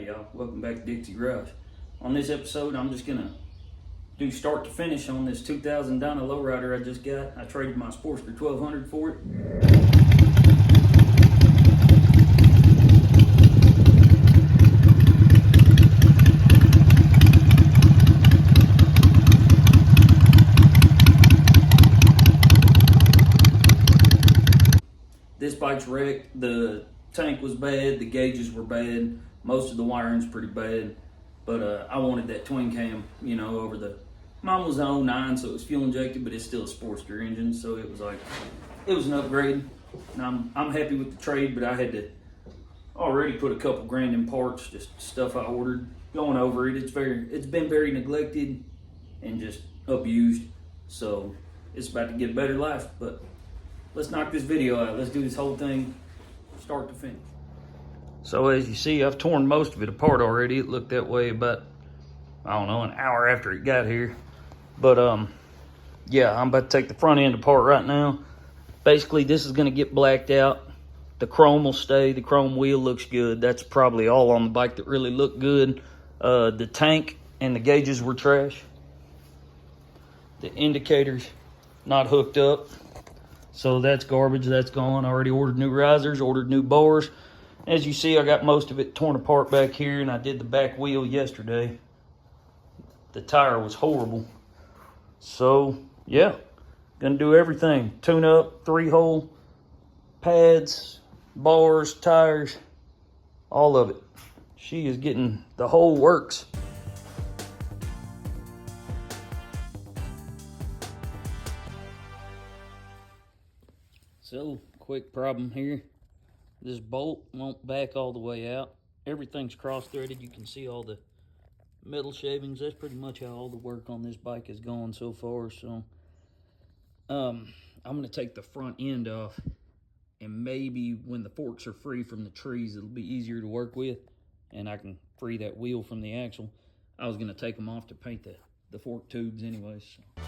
y'all, welcome back to Dixie Garage. On this episode, I'm just gonna do start to finish on this 2000 Dyna lowrider I just got. I traded my Sportster 1200 for it. This bike's wrecked. The tank was bad, the gauges were bad, most of the wiring's pretty bad, but I wanted that twin cam, you know, over the, mine was an 09, so it was fuel injected, but it's still a Sportster engine, so it was like, it was an upgrade. And I'm happy with the trade, but I had to already put a couple grand in parts, just stuff I ordered. Going over it, it's been very neglected and just abused, so it's about to get a better life. But let's knock this video out. Let's do this whole thing start to finish. So as you see, I've torn most of it apart already. It looked that way about, I don't know, an hour after it got here. But yeah, I'm about to take the front end apart right now. Basically, this is gonna get blacked out. The chrome will stay. The chrome wheel looks good. That's probably all on the bike that really looked good. The tank and the gauges were trash. The indicators not hooked up. So that's garbage, that's gone. I already ordered new risers, ordered new bars. As you see, I got most of it torn apart back here, and I did the back wheel yesterday. The tire was horrible. So, yeah, gonna do everything. Tune up, 3-hole, pads, bars, tires, all of it. She is getting the whole works. So, quick problem here. This bolt won't back all the way out. Everything's cross-threaded. You can see all the metal shavings. That's pretty much how all the work on this bike has gone so far. So, I'm going to take the front end off. And maybe when the forks are free from the trees, it'll be easier to work with. And I can free that wheel from the axle. I was going to take them off to paint the fork tubes anyways. So.